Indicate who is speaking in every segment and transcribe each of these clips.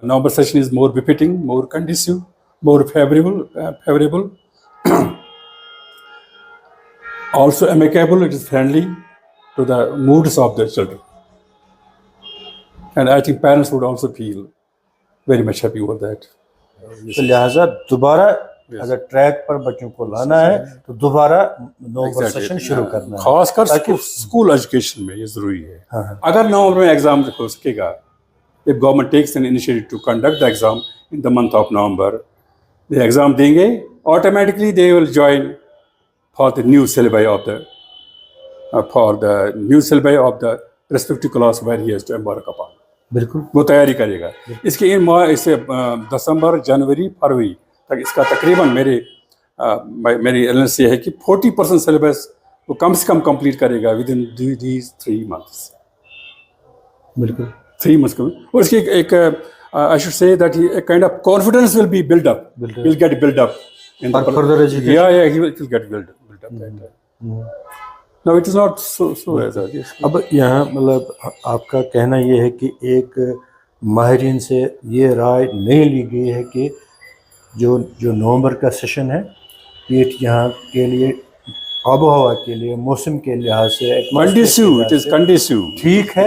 Speaker 1: November session is more befitting, more conducive, more favorable. Also amicable, it is friendly to the moods of the children. And I think parents would also feel very much happy over that.
Speaker 2: तो लिहाजा दोबारा अगर track पर बच्चों को लाना है तो दोबारा नवंबर सेशन शुरू करना है,
Speaker 1: खासकर स्कूल एजुकेशन में ये जरूरी है। अगर नवंबर में एग्जाम हो सकेगा, if government takes an initiative to conduct the exam in the month of November, the exam देंगे, automatically they will join for the new syllabi of the respective class where he has to embark upon.
Speaker 2: बिल्कुल
Speaker 1: वो तैयारी करेगा। इसके इसे दिसंबर, जनवरी, फरवरी तक इसका तकरीबन मेरी एनालिसिस ये है कि 40% सिलेबस वो कम से कम कंप्लीट करेगा विद इन दीज 3 months।
Speaker 2: बिल्कुल
Speaker 1: 3 months। और इसकी एक I should say that a kind of confidence will be built up. Will get built up in
Speaker 2: for further education.
Speaker 1: Yeah, he will get built up that time. No, it is not so as yes.
Speaker 2: अब यहाँ मतलब आपका कहना ये है कि एक माहिरीन से ये राय नहीं ली गई है कि जो नवंबर का सेशन है ये यहाँ के लिए आबो हवा के लिए मौसम के लिहाज से
Speaker 1: कंडीसिव
Speaker 2: ठीक है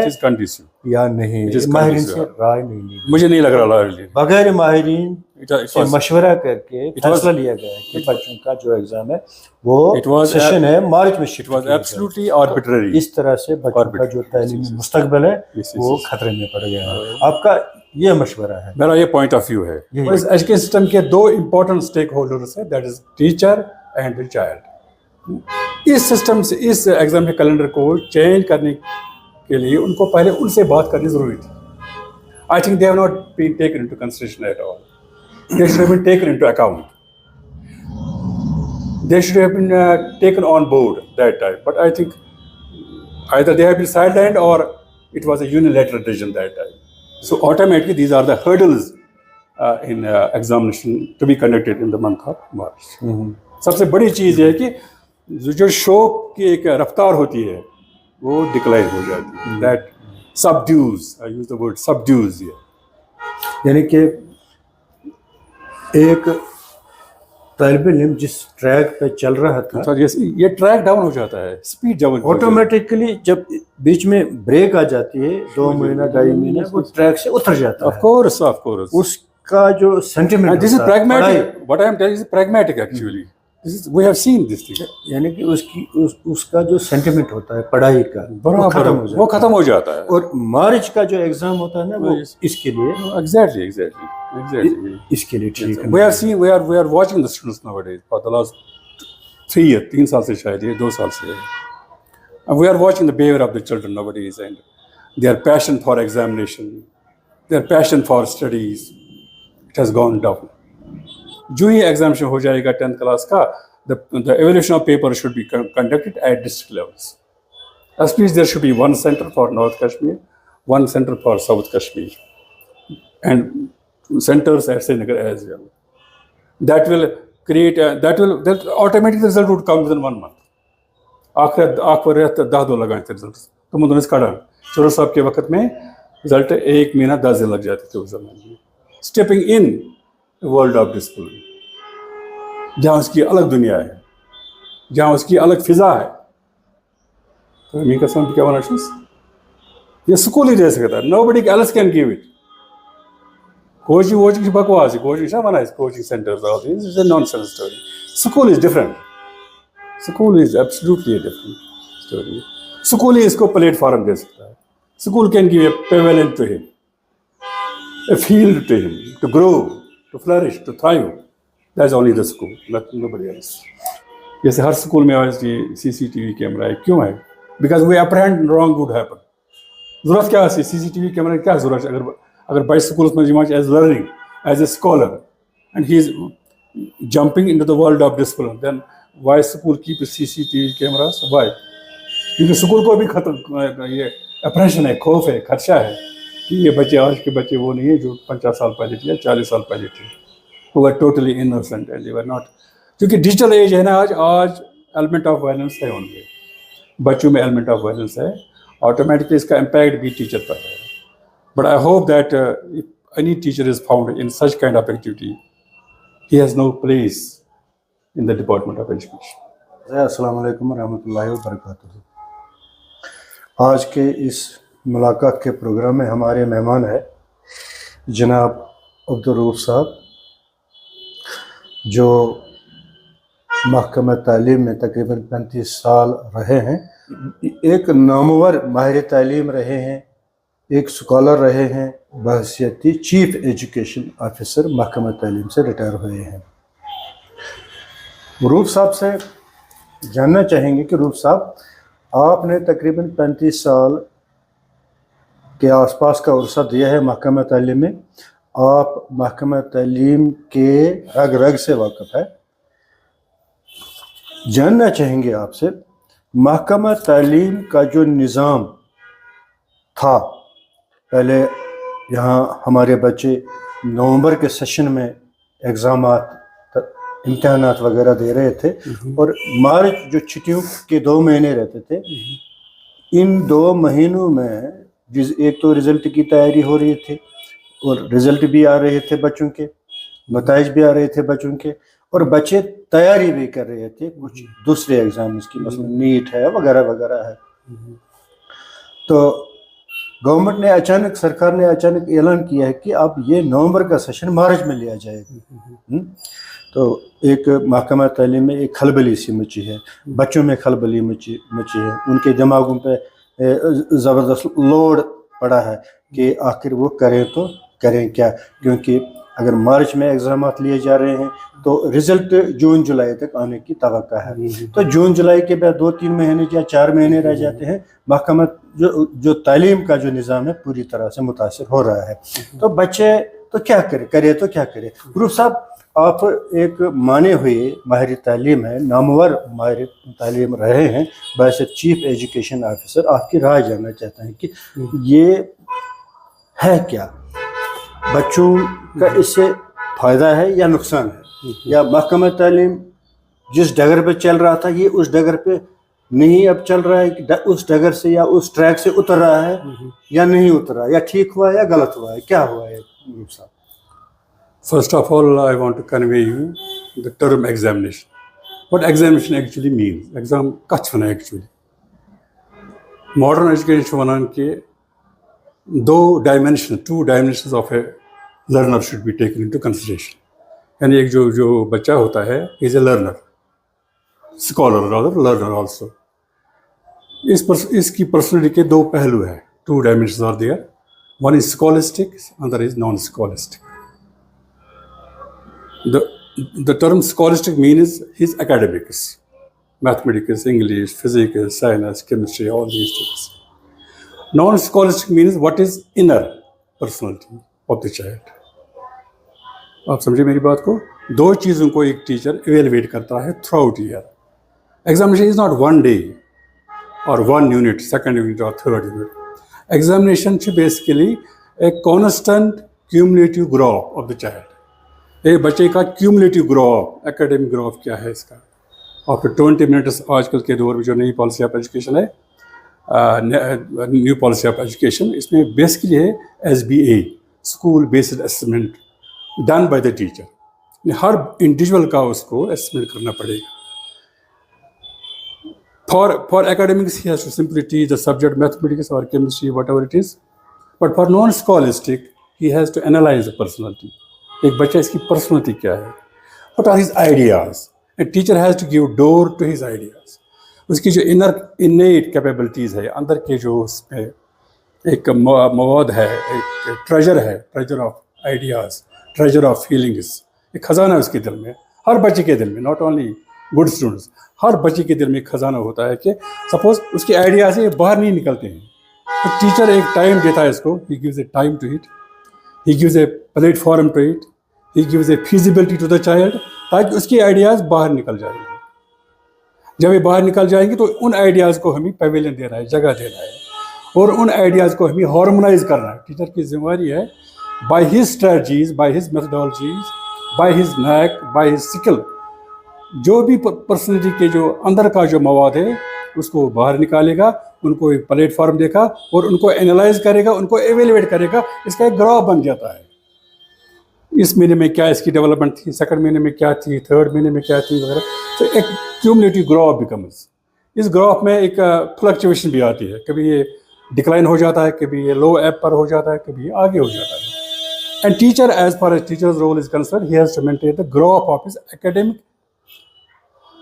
Speaker 2: या नहीं, माहिरीन से राय नहीं ली।
Speaker 1: मुझे नहीं लग रहा
Speaker 2: बगैर माहिरीन से मशवरा करके फैसला लिया गया है कि बच्चों का जो एग्जाम है वो सेशन है मार्च में शिफ्ट
Speaker 1: was absolutely arbitrary।
Speaker 2: इस तरह से बच्चों का जो तालीमी मुस्तकबिल है वो खतरे में पड़ गया है। आपका ये मशवरा है,
Speaker 1: मेरा ये पॉइंट ऑफ व्यू है। इस एजुकेशन सिस्टम के 2 इम्पोर्टेंट स्टेक होल्डर्स है, that is teacher and the child. इस सिस्टम से इस एग्जाम के कैलेंडर को चेंज करने के लिए उनको पहले उनसे बात करनी जरूरी थी। I think they have not been taken into consideration at all. They should have been taken into account. They should have been taken on board that time. But I think either they have been sidelined or it was a unilateral decision that time. So automatically these are the hurdles in examination to be conducted in the month of March. सबसे बड़ी चीज़ है कि जो शौक की एक रफ्तार होती है वो डिक्लाइन हो जाती है। That subdues, I use the word subdues here.
Speaker 2: यानी कि एक तालिब इल्म जिस ट्रैक पे चल रहा था
Speaker 1: ये ट्रैक डाउन हो जाता है, स्पीड डाउन
Speaker 2: ऑटोमेटिकली जब बीच में ब्रेक आ जाती है 2 महीना 2.5 महीना वो ट्रैक से उतर जाता है।
Speaker 1: ऑफ कोर्स
Speaker 2: उसका जो sentiment
Speaker 1: this is pragmatic, what I am telling is pragmatic actually. We have seen this thing,
Speaker 2: यानी कि उसका जो सेंटिमेंट होता है पढ़ाई का
Speaker 1: वो खत्म हो जाता है।
Speaker 2: और मार्च का जो एग्जाम होता है ना वो इसके लिए
Speaker 1: एग्जैक्टली
Speaker 2: इसके लिए ठीक है।
Speaker 1: we are watching the students nowadays for the last 3 years, 3 साल से शायद ये 2 साल से है। And we are watching the behavior of the children nowadays and their passion for examination, their passion for studies, it has gone down. जो ही examination हो जाएगा 10th क्लास का, the evaluation of paper should be conducted at district levels. As please there should be 1 center for North Kashmir, 1 center for South Kashmir, and centers at Srinagar as well. That will create that automatic result would come within 1 month. आखिर 10 लगाए थे result तो मुझे कड़ा चोर साहब के वक्त में रिजल्ट 1 महीना 10 दिन लग जाते थे उस जमाने में। Stepping in world of discipline, जहाँ उसकी अलग दुनिया है, जहाँ उसकी अलग फिजा है। तो मी कसम क्या बना ये स्कूल ही दे सकता है, nobody else can give it. Coaching बकवास है, कोचिंग क्या बना है, coaching centres all this is a nonsense story. School is different, school is absolutely different story. School ही इसको प्लेटफॉर्म दे सकता है। School can give a pavilion to him, a field to him to grow, to flourish, to thrive. That's only the school, nobody else. जैसे हर school में आज ये CCTV कैमरा है, क्यों है? Because we apprehend wrong would happen. ज़रूरत क्या है CCTV कैमरा की? क्या ज़रूरत है? अगर by schools में जिमाच as learning, as a scholar, and he is jumping into the world of discipline, then why school keep CCTV cameras? Why? क्योंकि स्कूल को भी खत्म ये apprehension है, खौफ है, खदशा है कि ये बच्चे आज के बच्चे वो नहीं है जो 50 साल पहले थे या 40 साल पहले थे। वो टोटली इनोसेंट है, दे वर नॉट। क्योंकि डिजिटल एज है ना, आज एलिमेंट ऑफ वायलेंस है उनमें, बच्चों में एलिमेंट ऑफ वायलेंस है, ऑटोमेटिकली इसका इम्पैक्ट भी टीचर पर है। But I hope that any teacher is found in such kind of activity, he has no place in the Department of Education.
Speaker 2: अस्सलाम वालेकुम रहमतुल्लाहि व बरकातुहू। आज के इस मुलाकात के प्रोग्राम में हमारे मेहमान है जनाब अब्दुल साहब, जो महकमा तालीम में तकरीबन 35 साल रहे हैं, एक नामवर माहिर तालीम रहे हैं, एक स्कॉलर रहे हैं, बहैसियत चीफ एजुकेशन ऑफिसर महकमा तालीम से रिटायर हुए हैं। रूफ साहब से जानना चाहेंगे कि रूफ साहब, आपने तकरीबन 35 साल के आसपास का उर्सा दिया है महकमा तालीम में। आप महकमा तालीम के रग रग से वाकिफ़ है। जानना चाहेंगे आपसे, महकमा तालीम का जो निज़ाम था, पहले यहाँ हमारे बच्चे नवंबर के सेशन में एग्ज़ामात इम्तहानात वगैरह दे रहे थे, और मार्च जो छुट्टियों के 2 महीने रहते थे, इन 2 महीनों में एक तो रिज़ल्ट की तैयारी हो रही थी, और रिज़ल्ट भी आ रहे थे बच्चों के, नताइज भी आ रहे थे बच्चों के, और बच्चे तैयारी भी कर रहे थे कुछ दूसरे एग्ज़ाम्स की, मसलन नीट है वगैरह वगैरह है। तो गवर्नमेंट ने अचानक, सरकार ने अचानक ऐलान किया है कि अब ये नवंबर का सेशन मार्च में लिया जाएगा। तो एक महकमा तालीम में एक खलबली सी मची है, बच्चों में खलबली मची है, उनके दिमागों पे ज़बरदस्त लोड पड़ा है कि आखिर वो करें तो करें क्या, क्योंकि अगर मार्च में एग्ज़ामात लिए जा रहे हैं तो रिज़ल्ट जून जुलाई तक आने की तवक्का है। तो जून जुलाई के बाद 2-3 महीने या 4 महीने रह जाते हैं, महकमा जो तालीम का जो निज़ाम है पूरी तरह से मुतासिर हो रहा है। तो बच्चे तो क्या करे तो क्या करे। रूफ साहब, आप एक माने हुए माहिर तालीम है, नामवर माहिर तालीम रहे हैं, वैसे चीफ एजुकेशन ऑफिसर, आपकी राय जानना चाहते हैं कि ये है क्या, बच्चों का इससे फ़ायदा है या नुकसान है, या महकमा तालीम जिस डगर पे चल रहा था ये उस डगर पे नहीं अब चल रहा है, कि उस डगर से या उस ट्रैक से उतर रहा है या नहीं उतरा, या ठीक हुआ या गलत हुआ है, क्या हुआ है रूफ साहब?
Speaker 1: First of all, I want to convey you the term examination. What examination actually means? Exam कछ होना actually. Modern education वनान के 2 dimensions of a learner should be taken into consideration. यानी एक जो बच्चा होता है is a learner, scholar rather, learner also. इसकी personality के 2 पहलू हैं. 2 dimensions are there. One is scholastic, other is non-scholastic. The term scholastic means his academics, mathematics, English, physics, science, chemistry, all these things. Non-scholastic means what is inner personality of the child. आप समझे मेरी बात को? 2 चीज़ों को एक teacher evaluate करता है throughout year. Examination is not 1 day or 1 unit, 2nd unit or 3rd unit. Examination is basically a constant cumulative growth of the child. एक बच्चे का क्यूमुलेटिव ग्रोथ, एकेडमिक ग्रोथ क्या है इसका, आफ्टर 20 मिनट्स आजकल के दौर में जो नई पॉलिसी ऑफ एजुकेशन है, न्यू पॉलिसी ऑफ एजुकेशन, इसमें बेसिकली है SBA, school based assessment done by the teacher. हर इंडिविजुअल का उसको असेसमेंट करना पड़ेगा। For academics he has to simply teach the subject mathematics और chemistry whatever it is, but for non scholastic he has to analyse the personality. एक बच्चा इसकी personality क्या है, what are his ideas, and teacher has to give door to his ideas. उसकी जो इनेट capabilities है, अंदर के जो उसमें एक मवाद है, एक treasure of ideas, treasure of feelings, एक ख़जाना है उसके दिल में, हर बच्चे के दिल में, नॉट ओनली गुड स्टूडेंट्स, हर बच्चे के दिल में एक ख़जाना होता है कि सपोज उसके आइडियाज़ से बाहर नहीं निकलते हैं, तो टीचर एक टाइम देता है इसको, he gives a time to it, he gives a platform to it, he gives a feasibility to the child, ताकि उसके आइडियाज़ बाहर निकल जाएंगे। जब ये बाहर निकल जाएंगे तो उन आइडियाज़ को हमें पेविलियन देना है, जगह देना है, और उन आइडियाज़ को हमें हार्मोनाइज करना है। टीचर की जिम्मेदारी है, by his strategies, by his methodologies, by his knack, by his skill, जो भी पर्सनैलिटी के जो अंदर का जो मवाद है उसको बाहर निकालेगा, उनको एक प्लेटफॉर्म देगा और उनको एनालाइज करेगा, उनको एवेल्युएट करेगा। इसका एक ग्राफ बन जाता है। इस महीने में क्या इसकी डेवलपमेंट थी, सेकंड महीने में क्या थी, थर्ड महीने में क्या थी वगैरह। तो एक क्यूमुलेटिव ग्राफ बिकम्स। इस ग्राफ में एक फ्लक्चुएशन भी आती है, कभी ये डिक्लाइन हो जाता है, कभी ये लो एप पर हो जाता है, कभी ये आगे हो जाता है। And teacher, as far as teacher's role is concern, he has to maintain the graph of his academic,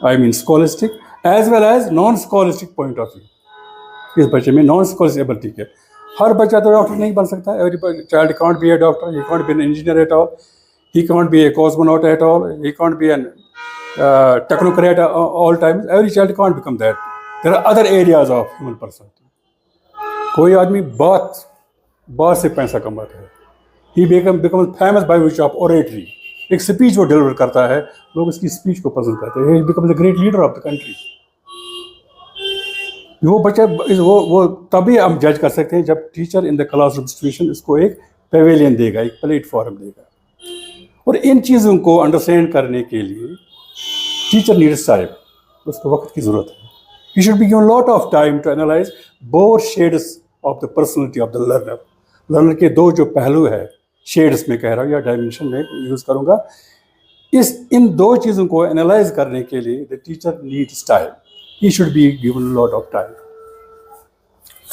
Speaker 1: I mean scholastic as well as non scholastic point of view. इस बच्चे में नॉन स्कॉलिस्टिक एबिलिटी है। हर बच्चा तो doctor नहीं बन सकता। Every child can't be A doctor, he can't be an engineer at all, he can't be a cosmonaut at all, he can't be an technocrat all times. Every child can't become that. There are other areas of human personality. कोई आदमी बात से पैसा कमाता है, he becomes famous by which of oratory. एक speech वो deliver करता है, लोग उसकी स्पीच को पसंद करते हैं, he becomes a great leader of the country. वो बच्चा वो तभी हम जज कर सकते हैं जब teacher in the classroom situation इसको एक पेवेलियन देगा, एक प्लेटफॉर्म देगा। और इन चीज़ों को अंडरस्टैंड करने के लिए टीचर नीड्स टाइम, उसको वक्त की ज़रूरत है। He should be given lot of time to analyse both shades of the personality of the learner. Learner के दो जो पहलू है, शेड्स में कह रहा हूँ या डायमेंशन में यूज़ करूँगा, इन दो चीज़ों को एनालाइज करने के लिए the teacher needs time. He should be given lot of time.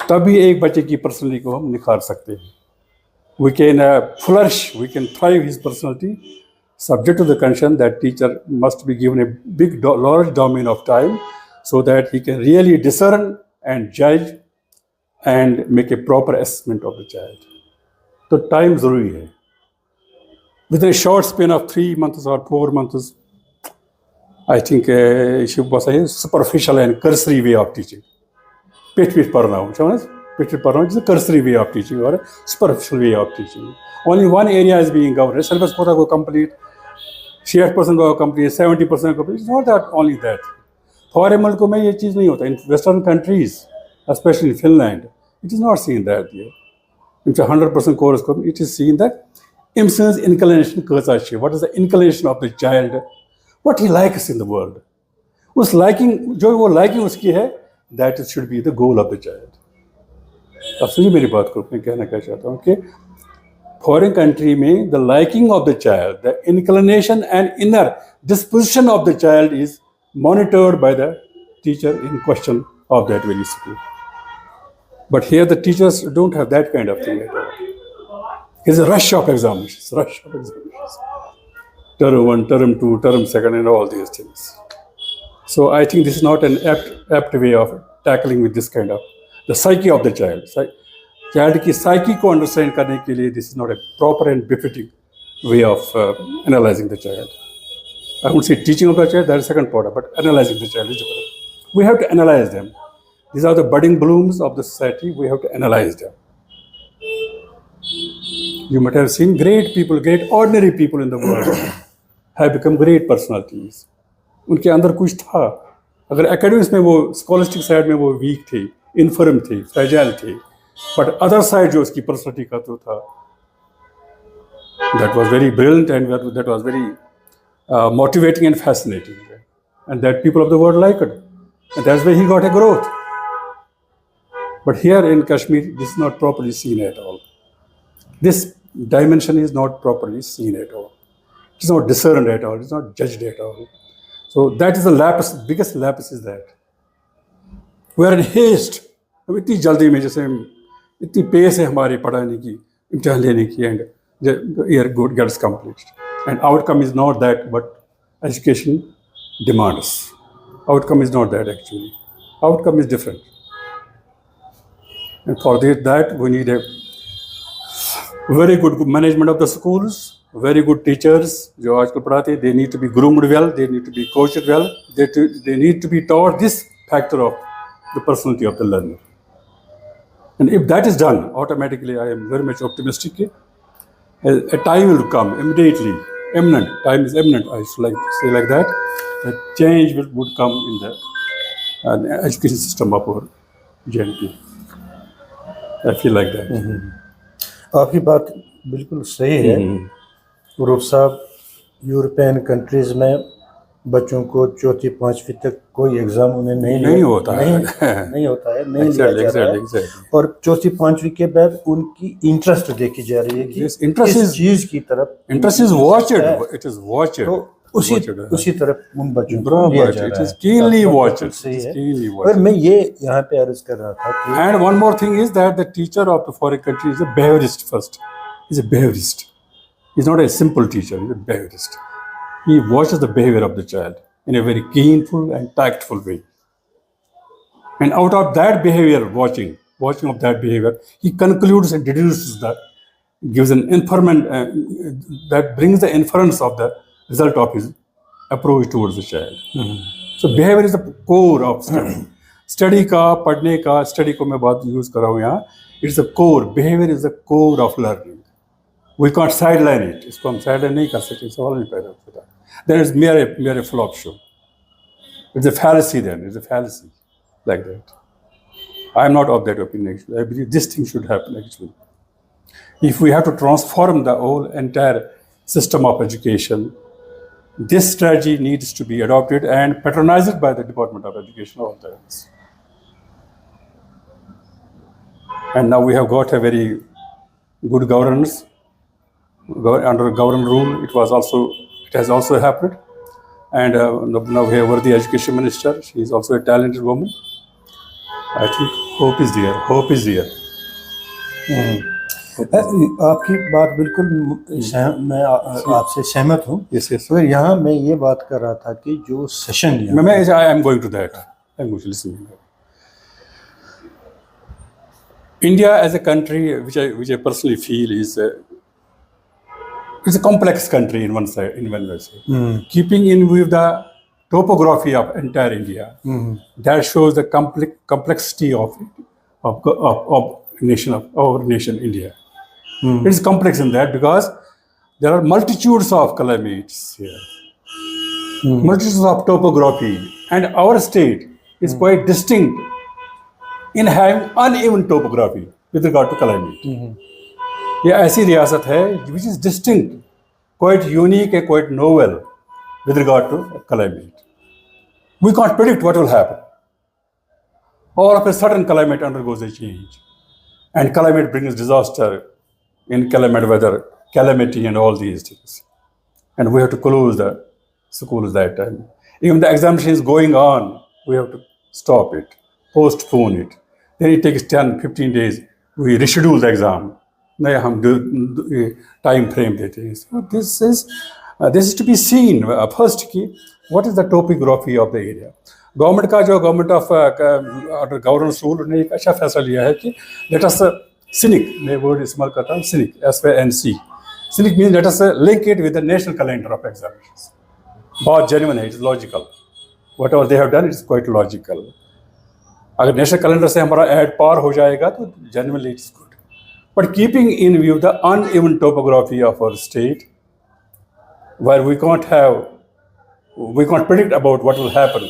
Speaker 1: तभी एक बच्चे की पर्सनैलिटी को हम निखार सकते हैं। We can flourish, we can thrive his personality, subject to the condition that teacher must be given a large domain of time so that he can really discern and judge and make a proper assessment of the child. So time ज़रूरी है. Within a short span of 3 months or 4 months, I think she was a superficial and cursory way of teaching. Pit पढ़ना हो, समझ? It's a cursory way of teaching or a superficial way of teaching. Only one area is being governed. Syllabus को complete, 60% को complete, 70% को complete. It's not that only that. Foreign मुल्कों में ये चीज़ नहीं होता. In Western countries, especially in Finland, it is not seen that here. It's 100% course. It is seen that Imson's inclination कैसा है. What is the inclination of the child? What he likes in the world. उस liking जो वो liking उसकी है, that should be the goal of the child. अब सुनिए मेरी बात को, मैं कहना क्या चाहता हूँ कि फॉरेन कंट्री में the liking of the child, the inclination and inner disposition of the child is monitored by the teacher in question of that very school. But here the teachers don't have that kind of thing at all. It is a rush of examinations, term 1, term 2, term 2 and all these things. So I think this is not an apt way of tackling with this kind of the psyche of the child. Child की psyche को understand करने के लिए this is not a proper and befitting way of analyzing the child. I won't say teaching of the child, that is second part, but analyzing the child is different. We have to analyze them. These are the budding blooms of the society. We have to analyze them. You might have seen great people, great ordinary people in the world have become great personalities. उनके अंदर कुछ था. अगर academics में वो scholastic side में वो week थे, इनफर्म थे, फ्रेजाइल थे, बट अदर साइड जो उसकी पर्सनैलिटी का तो था, that was very brilliant and that was very motivating and fascinating, and that people of the world liked it, and that's why he got a growth. But here in Kashmir, this is not properly seen at all. This dimension is not properly seen at all. It's not discerned at all. It's not judged at all. So that is the lapse. Biggest lapse is that we are in haste. हम इतनी जल्दी में, जैसे इतनी pace है हमारे पढ़ाने की, इम्तिहान लेने की, and the year gets completed. And outcome is not that what education demands. Outcome is not that actually. Outcome is different. And for that we need a very good management of the schools, very good teachers जो आजकल पढ़ाते हैं. They need to be groomed well, they need to be coached well, they need to be taught this factor of the personality of the learner. And if that is done, automatically I am very much optimistic. A time will come immediately, imminent. Time is imminent. I should like to say like that. That change would come in the education system of our JNP. I feel like that.
Speaker 2: आपकी बात बिल्कुल सही है. Roof साहब, European countries में बच्चों को चौथी पाँचवीं तक कोई एग्ज़ाम उन्हें
Speaker 1: नहीं होता है।
Speaker 2: नहीं होता है, नहीं लिया जा रहा है।
Speaker 1: exactly.
Speaker 2: और चौथी पाँचवीं के बाद उनकी इंटरेस्ट देखी जा रही है कि
Speaker 1: Yes, interest
Speaker 2: किस
Speaker 1: is-
Speaker 2: चीज़ की तरफ
Speaker 1: Interest is watched.
Speaker 2: है।
Speaker 1: It is watched.
Speaker 2: तो उसी तरफ उन बच्चों को
Speaker 1: Bro,
Speaker 2: लिया
Speaker 1: but
Speaker 2: जा
Speaker 1: it
Speaker 2: रहा
Speaker 1: is
Speaker 2: है।
Speaker 1: keenly
Speaker 2: बात
Speaker 1: watched.
Speaker 2: बिल्कुल सही
Speaker 1: It is
Speaker 2: है।
Speaker 1: keenly
Speaker 2: और
Speaker 1: watched.
Speaker 2: मैं ये यहाँ पे अर्ज कर रहा था कि
Speaker 1: And one more thing is that the teacher of the foreign country is a behaviorist first. He's a behaviorist. He's not a simple teacher. He's a behaviorist. He watches the behavior of the child in a very keenful and tactful way. And out of that behavior, watching of that behavior, he concludes and deduces that, gives an inferment that brings the inference of the result of his approach towards the child. So behavior is the core of study. Study का पढ़ने का study को मैं बात use कर रहा हूँ यहाँ. It's the core. Behavior is the core of learning. We can't sideline it. इसको हम sideline नहीं कर सकते. सवाल नहीं पैदा होता. There is mere flop show. It's a fallacy then. It's a fallacy like that. I am not of that opinion actually. I believe this thing should happen actually. If we have to transform the whole entire system of education, this strategy needs to be adopted and patronized by the Department of Education all the times. And now we have got a very good governance. Under government rule, it has also happened. And now we have the education minister. She is also a talented woman. I think hope is there. Hope is there.
Speaker 2: आपकी बात बिल्कुल मैं आपसे सहमत हूँ।
Speaker 1: Yes, yes.
Speaker 2: तो यहाँ मैं ये बात कर रहा था कि जो session
Speaker 1: I am going to that. I am going to listen. India as a country, which I personally feel is it's a complex country in one way. Keeping in view the topography of entire India, that shows the complexity of our nation India. It is complex in that because there are multitudes of calamities here, multitudes of topography, and our state is quite distinct in having uneven topography with regard to calamity. ये ऐसी रियासत है which is distinct, quite unique and quite novel with regard to calamity. We can't predict what will happen. All of a sudden, climate undergoes a change, and climate brings disaster, inclement weather, calamity, and all these things. And we have to close the schools that time. Even the examination is going on, we have to stop it, postpone it. Then it takes 10, 15 days. We reschedule the exam. नए हम time frame देते हैं. So this is to be seen first कि what is the topography of the area. Government का जो government of governance rule ने एक अच्छा फैसला लिया है कि लेट अस सिनिक, मैं वर्ड इस्तेमाल करता हूँ scenic, SYNC. Scenic means let us link it with the national calendar of examinations. बहुत जेन्युइन है, it is logical. What ever they have done it is quite logical. अगर national calendar से हमारा add पार हो जाएगा तो genuinely it is good. But keeping in view the uneven topography of our state, where we can't predict about what will happen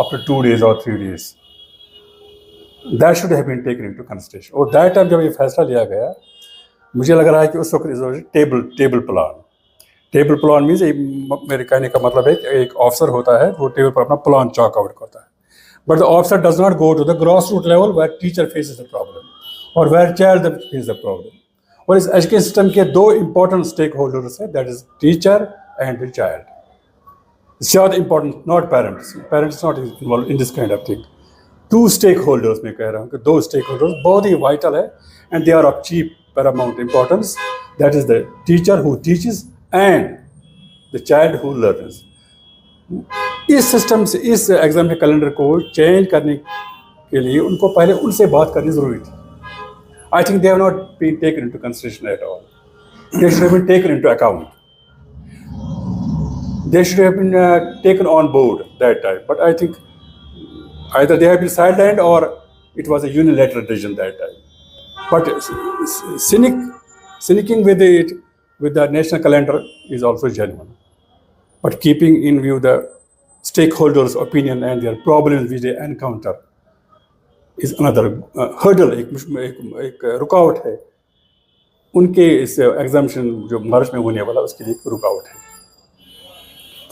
Speaker 1: after 2 days or 3 days, that should have been taken into consideration. और that time जब ये फैसला लिया गया, मुझे लग रहा है कि उस वक्त table plan. Table plan means मेरे कहने का मतलब है कि एक ऑफिसर होता है, वो टेबल पर अपना प्लान चॉक आउट करता है. But the officer does not go to the grassroots level where teacher faces the problem. और where child is the problem. और इस एजुकेशन सिस्टम के दो important stakeholders हैं, that is teacher and the child. It's not important, not parents. Parents not involved in this kind of thing. Two stakeholders मैं कह रहा हूँ कि दो stakeholders बहुत ही vital है and they are of paramount importance. That is the teacher who teaches and the child who learns. इस system से इस एग्जाम के कैलेंडर को चेंज करने के लिए उनको पहले उनसे बात करनी जरूरी थी. I think they have not been taken into consideration at all. They should have been taken into account. They should have been taken on board that time. But I think either they have been sidelined or it was a unilateral decision that time. But cynicking with the national calendar is also genuine. But keeping in view the stakeholders' opinion and their problems which they encounter is another hurdle. एक रुकावट है उनके इस examination जो मार्च में होने वाला उसके लिए एक रुकावट है.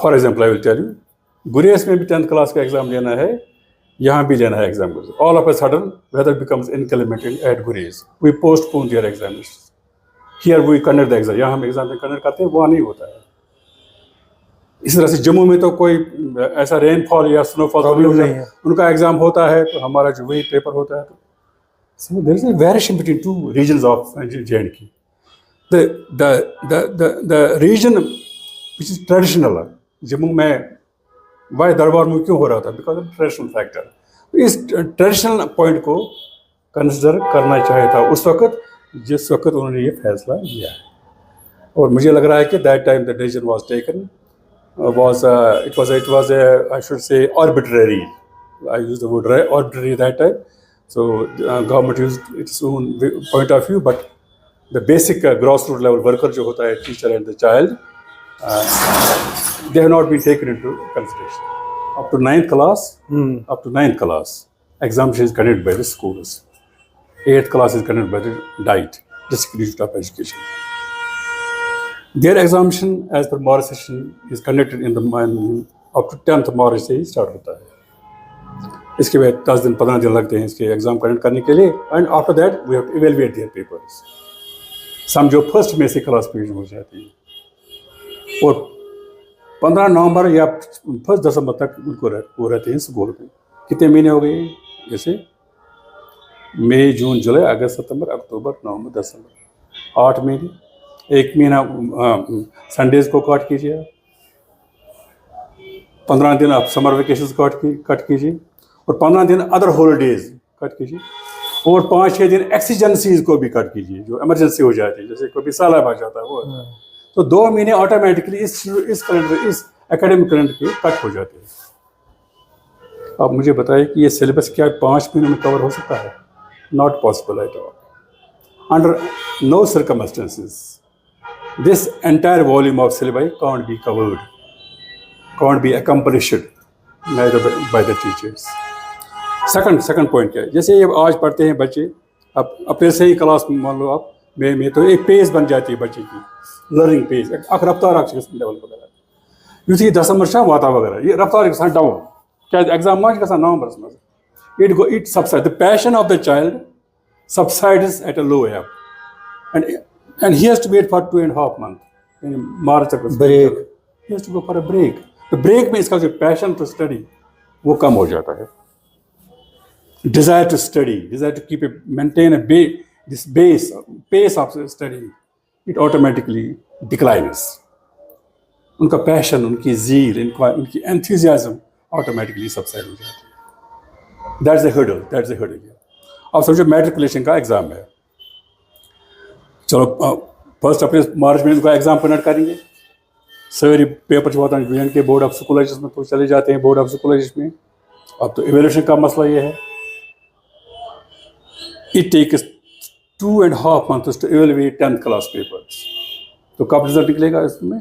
Speaker 1: For example I will tell you, गुरेज में भी 10th क्लास का एग्जाम लेना है, यहाँ भी लेना है exam. All of a sudden weather becomes inclement at Gurez, we postpone their examination, here we conduct the exam, यहाँ हम एग्जाम कंडक्ट करते हैं, वहाँ नहीं होता है। इस तरह से जम्मू में तो कोई ऐसा रेनफॉल या स्नोफॉल
Speaker 2: प्रॉब्लम नहीं है,
Speaker 1: उनका एग्जाम होता है तो हमारा जो वही पेपर होता है। So there is a variation between two regions of J&K. The region which is traditional, Jammu में वाई दरबार में क्यों हो रहा था, बिकॉज ऑफ ट्रेडिशनल फैक्टर। इस ट्रेडिशनल पॉइंट को कंसिडर करना चाहिए था उस वक्त जिस वक्त उन्होंने ये फैसला लिया है। और मुझे लग रहा है कि that time the decision was taken it was I should say arbitrary. I use the word arbitrary that time. So government used its own point of view, but the basic grassroots level worker जो होता है, teacher and the child, they have not been taken into consideration. Up to 9th class, examination is conducted by the schools. 8th class is conducted by the DIET, District Institute of Education. Their examination as per Morris session is conducted in the up to 10th Morris से ही start होता है। इसके बाद 10 दिन 15 दिन लगते हैं इसके एग्जाम कंडक्ट करने के लिए, and after that we have to evaluate their papers. Some जो फर्स्ट में से क्लास पेज हो जाती है, और 15 नवंबर या 1 दिसंबर तक उनको वो रहते हैं स्कूल में। कितने महीने हो गए? जैसे मई, जून, जुलाई, अगस्त, सितंबर, अक्टूबर, नवंबर, दिसंबर, 8 महीने। एक महीना संडेज को कट कीजिए, 15 दिन आप समर वेकेशन कट कीजिए, और 15 दिन अदर हॉलीडेज कट कीजिए, और 5-6 दिन एक्सीजेंसीज को भी कट कीजिए जो इमरजेंसी हो जाती है, जैसे कभी साला आ जाता है वो। तो 2 महीने ऑटोमेटिकली इस कैलेंडर, इस एकेडमिक कैलेंडर के कट हो जाते हैं। अब मुझे बताइए कि ये सिलेबस क्या 5 महीनों में कवर हो सकता है? Not possible at all, under no circumstances. This entire volume of syllabi can't be covered, can't be accomplished by the teachers. Second point क्या है? जैसे ये आज पढ़ते हैं बच्चे, अब अप्रैल से ही क्लास में मान लो आप मई में, तो एक पेज बन जाती है बच्चे की, लर्निंग पेज, एक रफ्तार लेवल वगैरह। यूँ दिसंबर वाता वगैरह, ये रफ्तार डाउन, क्या एग्जाम मार्च का नवंबर में it subsides, the passion of the child subsides at a low ebb, and he has to wait for 2.5 months in March तक
Speaker 2: break,
Speaker 1: he has to go for a break. तो break में इसका जो passion to study वो कम हो जाता है। Desire to study, desire to keep maintain this pace of studying, it automatically declines. उनका पैशन, उनकी जील, उनकी एंथुजियाज्म ऑटोमेटिकली सबसाइड हो जाती है। That's the hurdle. अब समझो मैट्रिकुलेशन का एग्जाम है, चलो 1 अप्रैल मार्च में उनका एग्जाम कंडक्ट करेंगे, सारी पेपर जो होता है J&K बोर्ड ऑफ स्कूल में तो चले जाते हैं बोर्ड ऑफ स्कूल में। अब तो इवेल्यूएशन का मसला ये है, it takes 2.5 months to evaluate 10th class papers. तो कब रिजल्ट निकलेगा इसमें?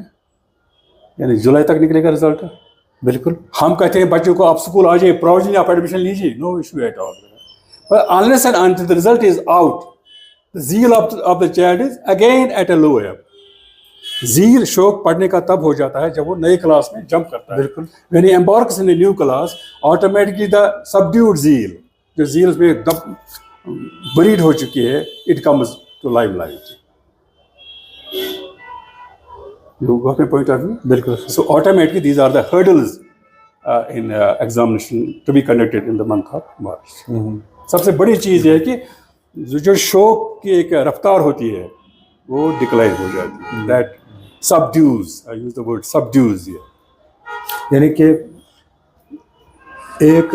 Speaker 1: यानी जुलाई तक निकलेगा रिजल्ट। बिल्कुल, हम कहते हैं बच्चों को आप स्कूल आ जाइए, प्रोविजनली आप एडमिशन लीजिए, no issue at all, but unless and until the result is out, the zeal of the child is again at a low ebb. zeal, शौक पढ़ने का तब हो जाता है जब वो नई क्लास में जंप करता है। बिल्कुल, when he embarks in a new class, automatically the subdued zeal, जो zeal में buried हो चुकी है, it comes to limelight. You got my point of view? बिल्कुल। So automatically these are the hurdles in examination to be conducted in the month of March. सबसे बड़ी चीज़ ये है कि जो शौक की एक रफ्तार होती है वो डिक्लाइन हो जाती है। That subdues, I use the word subdues here.
Speaker 2: यानी कि एक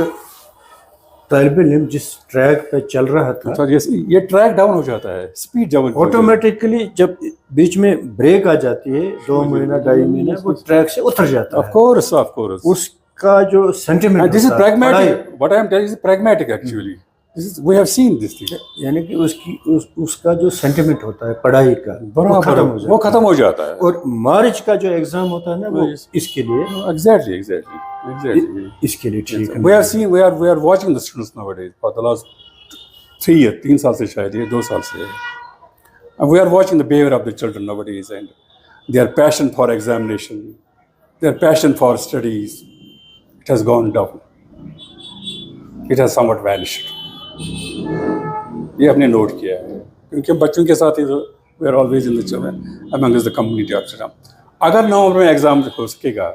Speaker 2: तालिब इल्म जिस ट्रैक पे चल रहा था,
Speaker 1: ये ट्रैक डाउन हो जाता है, स्पीड डाउन
Speaker 2: ऑटोमेटिकली जब बीच में ब्रेक आ जाती है 2 महीना 2.5 महीना, वो ट्रैक से उतर जाता है।
Speaker 1: ऑफ कोर्स
Speaker 2: उसका जो sentiment,
Speaker 1: this is pragmatic, what I am telling is pragmatic actually. We have seen this thing.
Speaker 2: यानी कि उसका जो सेंटिमेंट होता है पढ़ाई का,
Speaker 1: वो खत्म हो जाता है।
Speaker 2: और मार्च का जो एग्जाम होता है ना, वो इसके लिए
Speaker 1: exactly
Speaker 2: इसके लिए ठीक है।
Speaker 1: we are watching the students nowadays for the last 3 साल से, शायद ये 2 साल से, and we are watching the behavior of the children nowadays and their passion for examination, their passion for studies, it has gone down. It has somewhat vanished. ये हमने note किया है क्योंकि हम बच्चों के साथ ही we are always in the amongst the community of अगर नवंबर में एग्जाम हो सकेगा,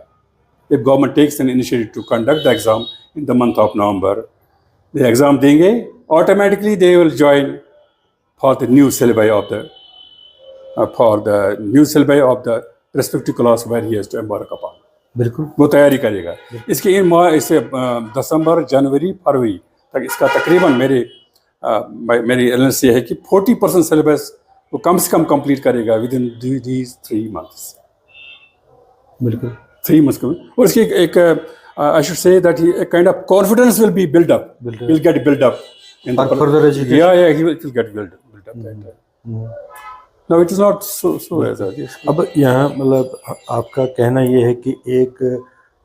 Speaker 1: if government takes an initiative to conduct the exam in the month of November, the exam देंगे, automatically they will join for the new syllabi of the respective class where he has to embark upon.
Speaker 2: बिल्कुल
Speaker 1: वो तैयारी करेगा। इसके इसे दिसंबर, जनवरी, फरवरी तक इसका तकरीबन मेरी एनालिसिस ये है कि 40% सिलेबस वो कम से कम कंप्लीट करेगा विद इन दीज 3 months।
Speaker 2: बिल्कुल
Speaker 1: 3 months और इसकी एक I should say that a kind of confidence will be built up. He'll get built up in the
Speaker 2: further education.
Speaker 1: Yeah, he will get built up. No, it is not so as that. Yes.
Speaker 2: अब यहाँ मतलब आपका कहना ये है कि एक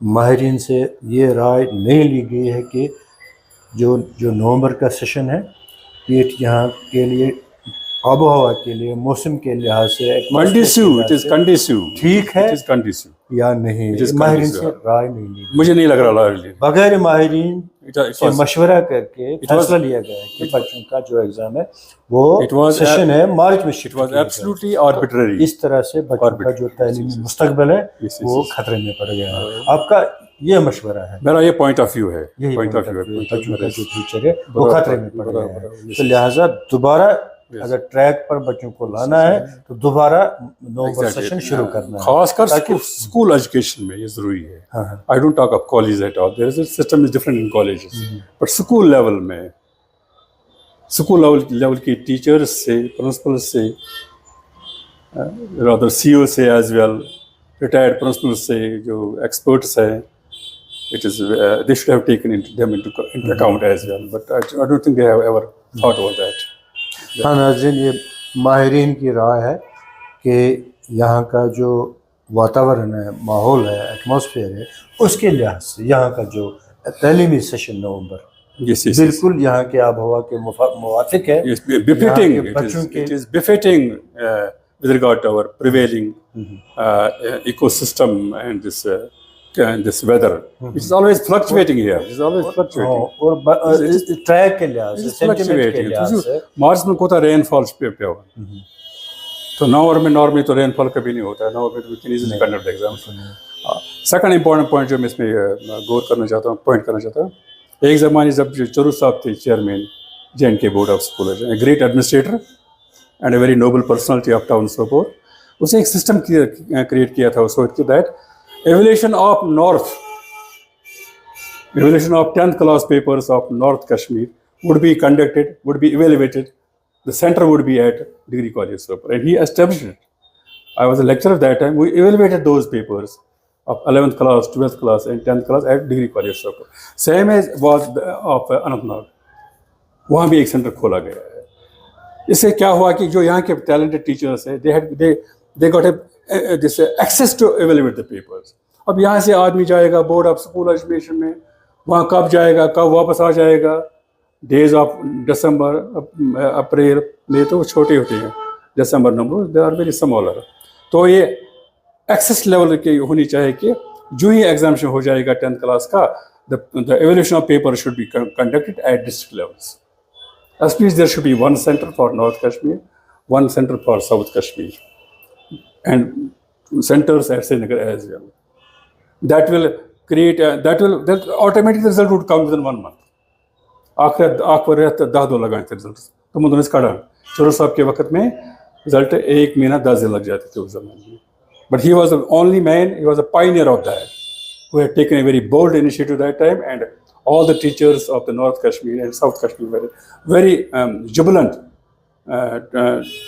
Speaker 2: माहिरीन से ये राय नहीं ली गई है कि जो नवंबर का सेशन है ये यहाँ के लिए आबो हवा के लिए मौसम के लिहाज से
Speaker 1: कंडीसिव, इट इज कंडीसिव,
Speaker 2: ठीक है,
Speaker 1: इट इज कंडीसिव
Speaker 2: या नहीं, माहिरीन से राय नहीं ली,
Speaker 1: मुझे नहीं लग रहा है
Speaker 2: बगैर माहिरीन से मशवरा करके फैसला लिया गया है कि बच्चों का जो एग्जाम है वो सेशन है मार्च में शिफ्ट
Speaker 1: वाज एब्सोल्युटली आर्बिट्ररी।
Speaker 2: इस तरह से बच्चों का जो तालीमी मुस्तकबिल है वो खतरे में पड़ गया है। आपका ये मशवरा है,
Speaker 1: मेरा ये पॉइंट ऑफ व्यू है,
Speaker 2: पॉइंट ऑफ व्यू है, बच्चों का जो फ्यूचर है वो खतरे में पड़ गया है। तो लिहाजा दोबारा अगर ट्रैक पर बच्चों को लाना है तो दोबारा नवंबर सेशन शुरू करना है,
Speaker 1: खासकर स्कूल एजुकेशन में ये जरूरी है। I don't talk of college at all, there is a system is different in colleges, but school level में स्कूल लेवल के टीचर्स से, प्रिंसिपल से, रादर सीईओ से एज वेल, रिटायर्ड प्रिंसिपल से जो एक्सपर्ट्स हैं, it is they should have taken into account as well, but I don't think they have ever thought about that.
Speaker 2: हाँ नाज़रीन, ये माहिरीन की राय है कि यहाँ का जो वातावरण है, माहौल है, एटमॉस्फेयर है, उसके लिहाज से यहाँ का जो तालीमी सेशन नवंबर बिल्कुल यहाँ के आबहवा के मुवाफिक है।
Speaker 1: Befitting, it is befitting with regard to our prevailing ecosystem and this weather, which is always fluctuating here. It is always fluctuating.
Speaker 2: और ट्रैक के लिहाज से, सेंटीमीटर के लिहाज से
Speaker 1: मार्च में कोता रेनफॉल पे होगा, तो नवंबर में नॉर्मली तो रेनफॉल कभी नहीं होता है। नवंबर में तो easily conduct exam. Second important point जो मैं इसमें गौर करना चाहता हूँ, एक ज़माने जब चरू साहब थे chairman J&K board of school, a great administrator and a very noble personality of town Sopore, उसने एक सिस्टम क्रिएट किया था उसको that evaluation of 10th class papers of North Kashmir would be conducted, would be evaluated. The center would be at Degree College Sopor, and he established it. I was a lecturer at that time. We evaluated those papers of 11th class, 12th class, and 10th class at Degree College Sopor. Same as was of Anantnag. वहाँ भी एक centre खोला गया है। इससे क्या हुआ कि जो यहाँ के talented teachers हैं, they got this access to evaluate the papers. अब यहाँ से आदमी जाएगा बोर्ड ऑफ स्कूल एजुकेशन में, वहाँ कब जाएगा, कब वापस आ जाएगा, डेज ऑफ दिसंबर, अप्रैल में तो छोटे होते हैं, दिसंबर number they are very smaller. तो ये एक्सेस लेवल की होनी चाहिए कि जो ही एग्जामिनेशन हो जाएगा 10th क्लास का, the evaluation of paper should be conducted at district levels. At least there should be one centre for north Kashmir, one centre for south Kashmir, and centers at Srinagar as well. That will create that automatic result would come within 1 month. आखिर 10 लगाए थे result, तो मुझे कड़ा चोर साहब के वक्त में रिजल्ट 1 महीना 10 दिन लग जाते थे उस जमाने में। But he was the only man, he was a pioneer of that, who had taken a very bold initiative that time, and all the teachers of the North Kashmir and South Kashmir were very jubilant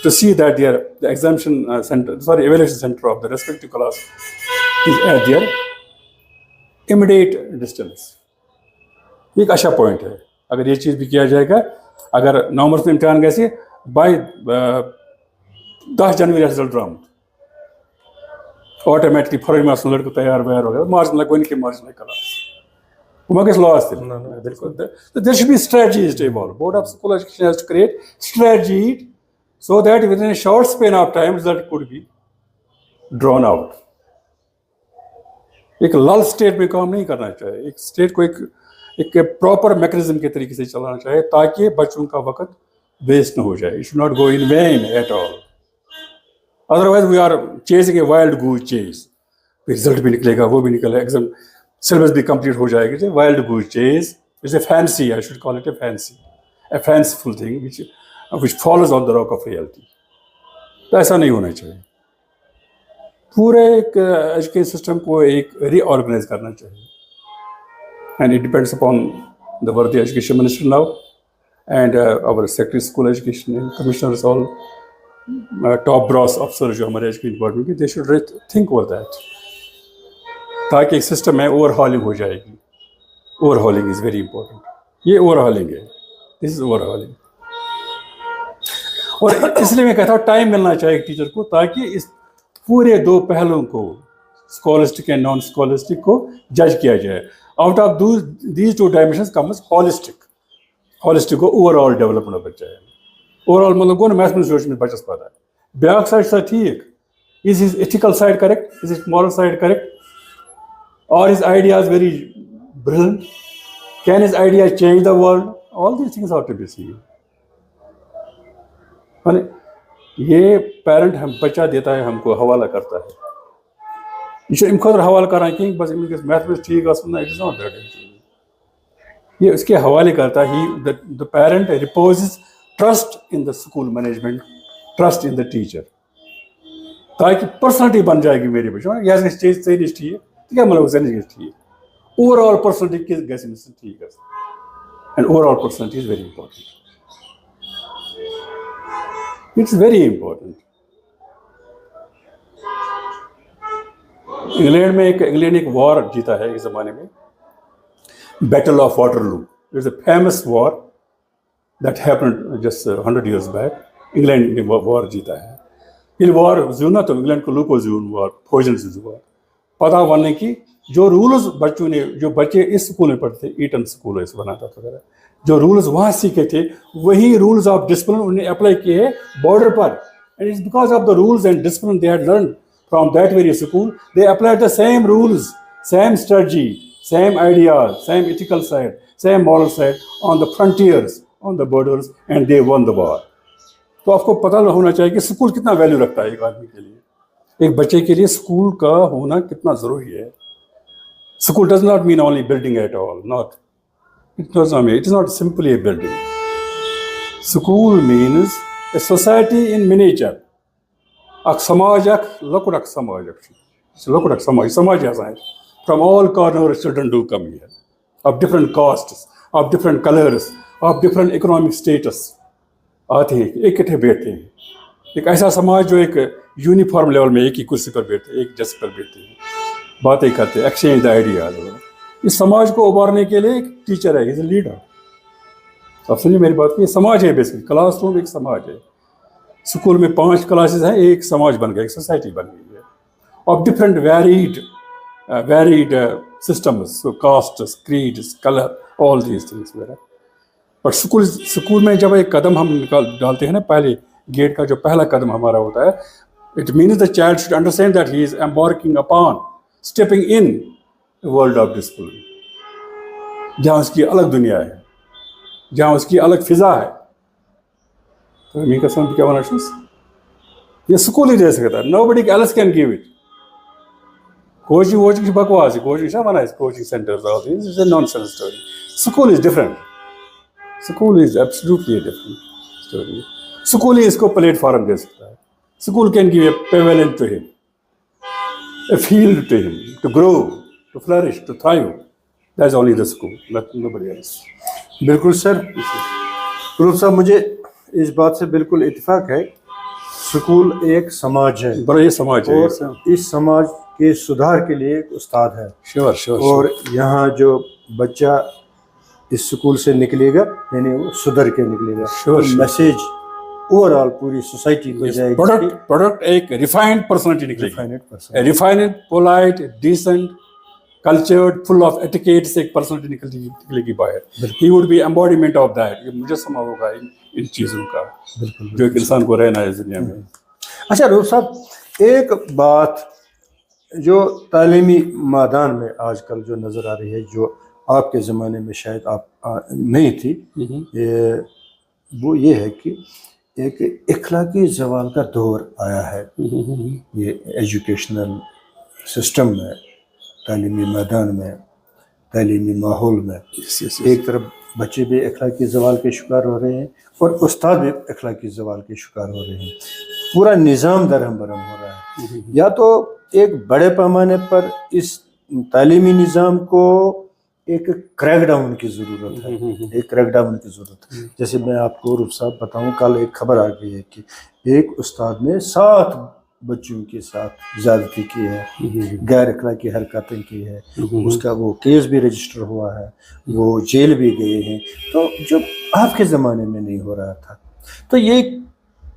Speaker 1: to see that the examination center, evaluation center of the respective class is at their immediate distance. एक अच्छा point है, अगर ये चीज़ भी किया जाएगा, अगर नवंबर में इम्तिहान गए बाई 10 जनवरी रिजल्ट ड्राम ऑटोमेटिकली फरवरी मास में लड़को तैयार वैयार हो गया, मार्च में कोई नहीं मार्च में class Umagas lost it. No. There should be strategies to evolve. Board of School Education has to create strategy so that within a short span of time, result could be drawn out. एक लल state में काम नहीं करना चाहिए, एक state को एक प्रॉपर मैकेनिज्म के तरीके से चलाना चाहिए ताकि बच्चों का वक्त वेस्ट न हो जाए. It should not go in vain at all. Otherwise we are chasing a wild goose chase. Result भी निकलेगा, वो भी निकलेगा, एग्जाम सिलेबस भी कंप्लीट हो जाएगी. Wild goose chase is a fancy, I should call it A fancy, A fanciful thing which follows on the rock of reality. तो ऐसा नहीं होना चाहिए. पूरे एक एजुकेशन सिस्टम को एक रीऑर्गेनाइज करना चाहिए. And it depends upon the worthy education minister now and our secretary school education, commissioners, all top brass अफसर जो हमारे एजुकेशन डिपार्टमेंट की, they should think over that, ताकि एक सिस्टम में ओवरहॉलिंग हो जाएगी. Overhauling is very important. ये ओवरहॉलिंग है, दिस इज ओवरहॉलिंग. और इसलिए मैं कहता हूँ टाइम मिलना चाहिए टीचर को, ताकि इस पूरे दो पहलुओं को, स्कॉलिस्टिक एंड नॉन स्कॉलिस्टिक को जज किया जाए. Out of these two dimensions comes holistic. Holistic को ओवरऑल डेवलपमेंट बच्चा है. ओवरऑल मतलब गो मैथमेटिक्स में बचस पता है. ब्याक साइड सा ठीक, is his ethical side correct, is his moral side correct, or his ideas very brilliant, can his ideas change the world? All these things have to be seen. माने ये parent हम बच्चा देता है, हमको हवाला करता है, ये इन खुद हवाला कर रहे हैं कि बस इनके मैथमेटिक्स ठीक है सुनना. It is not that. ये उसके हवाले करता है. The parent repossess trust in the school management, trust in the teacher, ताकि पर्सनैलिटी बन जाएगी मेरे बच्चों. यह स्टेज से ठीक है, क्या मतलब ठीक, ओवरऑल पर्सनैलिटी किस गैस में ठीक है. And overall personality is very important. It's very important. England एक वॉर जीता है इस जमाने में, battle of Waterloo. It's a famous war that happened just 100 years back. England ने वॉर जीता है. ये वॉर जो ना तो इंग्लैंड को लूको जून वॉर, पॉइजन वॉर. पता बनने की जो रूल्स बच्चों ने, जो बच्चे इस स्कूल में पढ़ते थे, ईटन स्कूल ऐसे बनाता था वगैरह, जो रूल्स वहाँ सीखे थे वही रूल्स ऑफ डिसिप्लिन उन्हें अप्लाई किए बॉर्डर पर. And it's because of the rules and discipline they had learn from that very school. They applied the same rules, same strategy, same ideas, same ethical side, same moral side on the frontiers, on the borders, and they one the war. तो आपको पता होना चाहिए कि school कितना value रखता है एक आदमी के लिए, एक बच्चे के लिए स्कूल का होना कितना ज़रूरी है. School does not mean only building at all, not. It is not simply A building. School means a society in miniature. अख समाज अख लकुट अख समाज लकुट अख समाज आसान. From all corners children do come here, of different castes, of different colours, of different economic status आते हैं, इकट्ठे बैठते हैं. एक ऐसा समाज जो एक यूनिफॉर्म लेवल में एक ही कुर्सी पर बैठते, एक जस पर बैठते हैं, बातें करते, एक्सचेंज द आइडियाज. इस समाज को उबारने के लिए एक टीचर है, इज ए लीडर. अब सुनिए मेरी बात की, समाज है बेसिकली. क्लासरूम एक समाज है. स्कूल में 5 क्लासेस हैं, एक समाज बन गया, एक सोसाइटी बन गई है of different varied systems, castes, creeds, colour, all these things. But school में जब एक कदम हम डालते हैं ना, पहले गेट का जो पहला कदम हमारा होता है, it means the child should understand that he is embarking upon, stepping in world of discipline, जहाँ उसकी अलग दुनिया है, जहाँ उसकी अलग फिजा है. तो मैं कसम क्या बना ये स्कूल ही दे सकता है. Nobody else can give it. Coaching बकवास है. कोचिंग क्या बना, coaching centres all this is a nonsense story. School is different. School is absolutely a different story. School ही इसको प्लेटफॉर्म दे सकता है. School can give a pavilion to him, a field to him to grow, to flourish, to thrive. That's only the school, nobody else.
Speaker 2: बिल्कुल sir. गुलाम साहब, मुझे इस बात से बिल्कुल इत्तेफाक है. स्कूल एक समाज है,
Speaker 1: बड़ा ये समाज है,
Speaker 2: और इस समाज के सुधार के लिए एक उस्ताद है.
Speaker 1: श्योर.
Speaker 2: और यहाँ जो बच्चा इस स्कूल से निकलेगा, यानी वो सुधर के निकलेगा.
Speaker 1: श्योर.
Speaker 2: मैसेज ओवरऑल पूरी सोसाइटी को जाएगी.
Speaker 1: प्रोडक्ट एक रिफाइंड पर्सनालिटी निकलेगी. Refined, polite, decent, cultured, full of etiquette से एक पर्सनालिटी निकलेगी बाहर. He would be embodiment of that. ये मुजस्समा होगा इन चीज़ों का, जो एक इंसान को रहना है इस दुनिया में.
Speaker 2: अच्छा रूप साहब, एक बात जो तालीमी मैदान में आजकल जो नज़र आ रही है, जो आपके ज़माने में शायद आप नहीं थी, वो ये है कि एक इखलाकी ज़वाल का दौर आया है ये एजुकेशनल सिस्टम में, तालीमी मैदान में, तालीमी माहौल में। एक तरफ बच्चे भी अखलाकी ज़वाल के शिकार हो रहे हैं और उस्ताद भी अखलाकी ज़वाल के शिकार हो रहे हैं। पूरा निज़ाम दरहम बरहम हो रहा है। या तो एक बड़े पैमाने पर इस तालीमी निज़ाम को एक क्रैकडाउन की ज़रूरत है, एक क्रैकडाउन की ज़रूरत है। जैसे मैं आपको रूफ साहब बताऊं, कल एक खबर आ गई है कि एक उस्ताद ने 7 बच्चों के साथ ज़्यादती की है, गैर अखलाकी हरकतें की है, उसका वो केस भी रजिस्टर हुआ है, वो जेल भी गए हैं। तो जो आपके ज़माने में नहीं हो रहा था, तो ये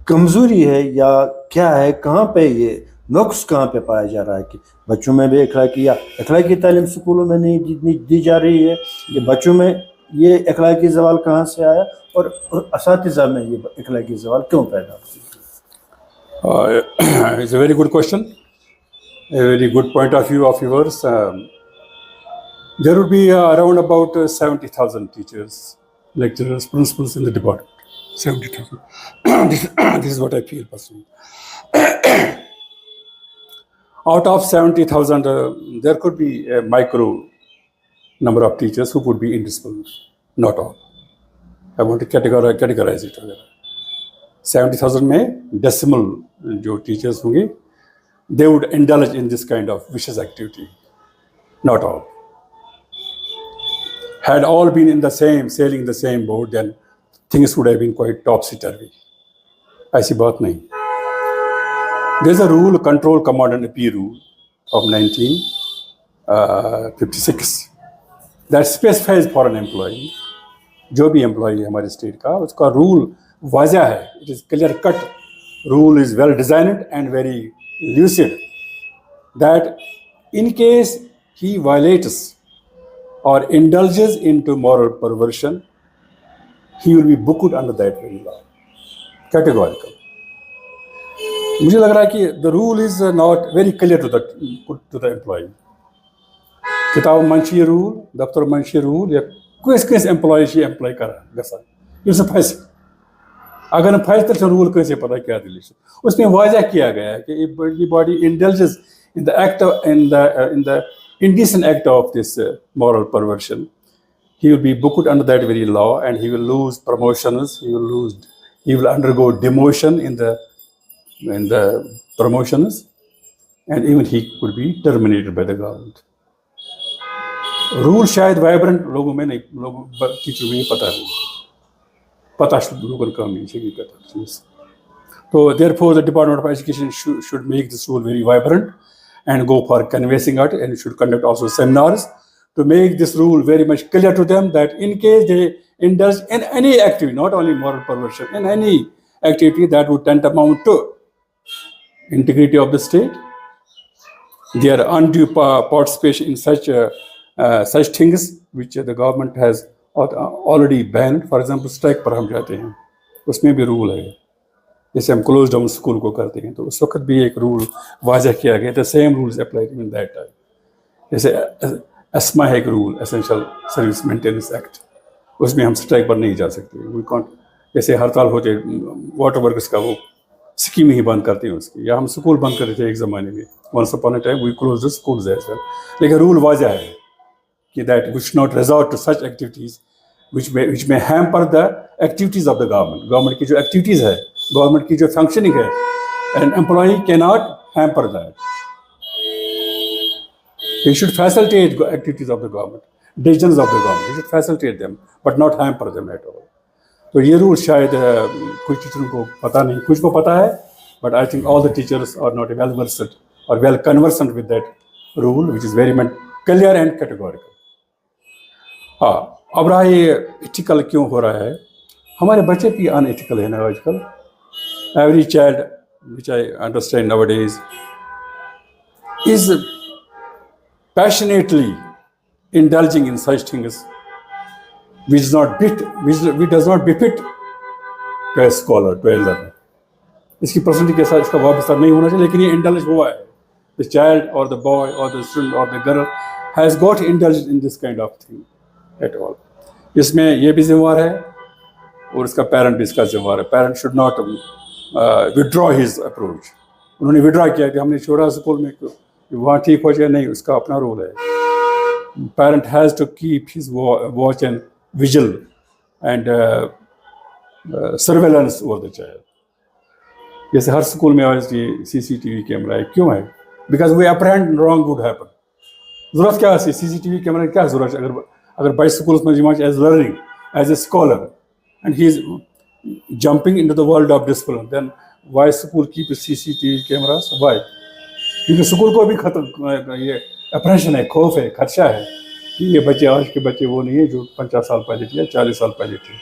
Speaker 2: कमज़ोरी है या क्या है? कहाँ पे ये नुक्स कहाँ पे पाया जा रहा है कि बच्चों में भी अखलाकी या अखलाकी तालीम स्कूलों में नहीं दी जा रही है? ये बच्चों में ये अखलाकी ज़वाल कहाँ से आया और असातिज़ा में ये अखलाकी ज़वाल क्यों पैदा हुआ?
Speaker 1: It's a very good question, a very good point of view of yours. There would be around about 70,000 teachers, lecturers, principals in the department. 70,000. This is what I feel personally. Out of 70,000, there could be a micro number of teachers who could be indisciplined. Not all. I want to categorize it. 70,000 में decimal जो teachers होंगे, they would indulge in this kind of vicious activity. Not all. Had all been in the same, sailing the same boat, then things would have been quite topsy-turvy. ऐसी बात नहीं. There's a rule, Control, Command and Appeal rule of 1956 that specifies for an employee, जो भी employee है हमारे state का, उसका rule वाज़ह है. It is clear cut. Rule is well designed and very lucid. That in case he violates or indulges into moral perversion, he will be booked under that very law. Categorical. मुझे लग रहा है कि the rule is not very clear to the employee. किताब Munshi rule, दफ्तर Munshi rule या किस employ से एम्प्लॉय करा गसा ये सब फैस अगर फैस तो रूल कैसे पता क्या दिल्ली उसमें वाज़ह किया गया है कि the body indulges in the act of in the indecent act of this moral perversion, he will be booked under that very law and he will lose promotions, he will undergo demotion in the promotions, and even he could be terminated by the government. Rule शायद vibrant लोगों में नहीं, लोगों teacher को ये पता लोगों का नहीं चाहिए पता. So therefore the Department of Education should make this rule very vibrant and go for canvassing it, and should conduct also seminars to make this rule very much clear to them that in case they indulge in any activity, not only moral perversion, in any activity that would tantamount to integrity of the state, their undue participation in such things which the government has already banned. For example, strike पर हम जाते हैं, उसमें भी rule है. जैसे हम close down school को करते हैं तो उस वक्त भी एक रूल वाज़ह किया गया था. Same rules apply in that time. जैसे एस्मा है एक rule, essential service maintenance act, उसमें हम स्ट्राइक पर नहीं जा सकते. वी कॉन्ट, जैसे हड़ताल होते वाटर वर्कर्स का वो स्कीम ही बंद करते हैं उसकी, या हम स्कूल बंद करते थे एक ज़माने में. Once upon a time we close the schools as well. लेकिन रूल वाज़ह है कि that we should not resort to such activities which may hamper the activities of the government. Government की जो activities है, government की जो functioning है, an employee cannot hamper that. He should facilitate activities of the government, decisions of the government. He should facilitate them, but not hamper them at all. तो ये rule शायद कुछ टीचरों को पता नहीं, कुछ को पता है, but I think all the teachers are not well versed or well conversant with that rule, which is very much clear and categorical. हाँ, अब रहा ये एथिकल क्यों हो रहा है. हमारे बच्चे भी अनएथिकल है ना आजकल. Every child which I understand nowadays is passionately indulging in such things which does not befit to a scholar, to a learner. इसकी पर्सनलिटी के साथ इसका वाबस्ता नहीं होना चाहिए, लेकिन ये इंडल्ज हुआ है. the child or the boy or the student or the girl has got indulged in this kind of thing at all. इसमें ये भी जिम्मेवार है और इसका पेरेंट भी इसका जिम्मेवार है. Parent should not withdraw his approach. उन्होंने विड्रॉ किया कि हमने छोड़ा स्कूल में, वहाँ ठीक हो जाए, नहीं, उसका अपना रोल है. Parent has to keep his watch and vigil and surveillance over the child. जैसे हर स्कूल में आज ये CCTV कैमरा है. क्यों है? Because we apprehend wrong would happen. ज़रूरत क्या है CCTV कैमरा की? क्या ज़रूरत है? अगर बच्चे स्कूल में जमा as learning as a scholar and he is jumping into the world of discipline, then why school keep CCTV cameras? Why? क्योंकि स्कूल को भी खतरा, ये अप्रहेंशन है, खौफ है, खदशा है कि ये बच्चे, आज के बच्चे वो नहीं है जो 50 साल पहले थे या 40 साल पहले थे.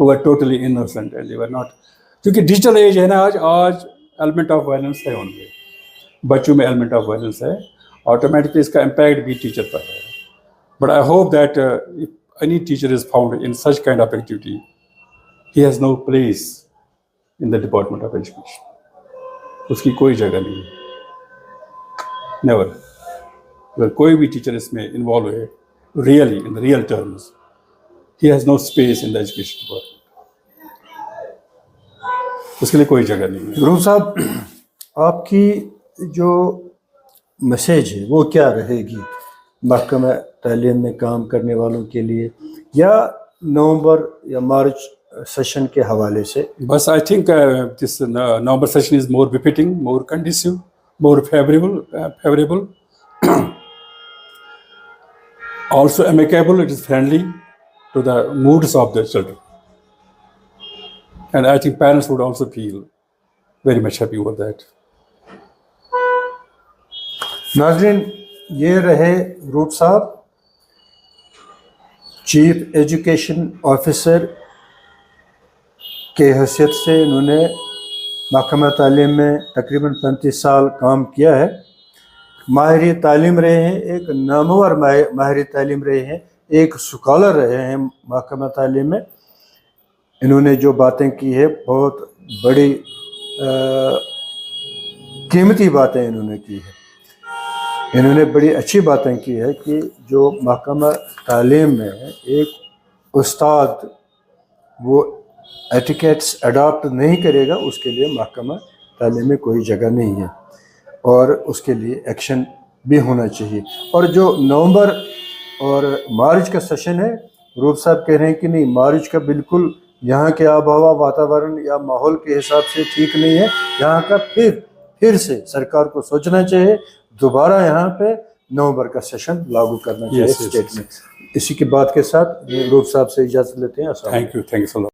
Speaker 1: वो are totally innocent and they were not. क्योंकि डिजिटल एज है ना, आज एलिमेंट ऑफ वायलेंस है उनमें, बच्चों में एलिमेंट ऑफ वायलेंस है. ऑटोमेटिकली इसका इम्पैक्ट भी टीचर पर है. But I hope that if any teacher is found in such kind of activity, he has no place in the department of education. उसकी कोई जगह नहीं है, नेवर. अगर कोई भी टीचर इसमें इन्वॉल्व है really in the real terms, he has no space in the education department. उसके लिए कोई जगह नहीं है.
Speaker 2: गुलाम साहब, आपकी जो मैसेज है वो क्या रहेगी महकमा तालीम में काम करने वालों के लिए, या नवंबर या मार्च सेशन के हवाले से?
Speaker 1: बस I think this November session is more befitting, more conducive, more favourable, also amicable. It is friendly to the moods of the children, and I think parents would also feel very much happy over that.
Speaker 2: नाज़रीन, ये रहे रूप साहब, chief education officer के हैसियत से इन्होंने महकमा तालीम में तकरीबन 35 साल काम किया है. माहिर तालीम रहे हैं, एक नामवर माहिर तालीम रहे हैं, एक स्कॉलर रहे हैं महकमा तालीम में. इन्होंने जो बातें की है, बहुत बड़ी कीमती बातें इन्होंने की है. इन्होंने बड़ी अच्छी बातें की है कि जो महकमा तालीम में एक उस्ताद वो एटिकेट्स अडॉप्ट नहीं करेगा, उसके लिए महकमा तालीम में कोई जगह नहीं है और उसके लिए एक्शन भी होना चाहिए. और जो नवंबर और मार्च का सेशन है, रूप साहब कह रहे हैं कि नहीं, मार्च का बिल्कुल यहाँ के आब हवा, वातावरण या माहौल के हिसाब से ठीक नहीं है. यहाँ का फिर से सरकार को सोचना चाहिए, दोबारा यहाँ पे नवंबर का सेशन लागू करना चाहिए स्टेट में. इसी की बात के साथ रूप साहब से इजाज़त लेते हैं.
Speaker 1: Thank you so much.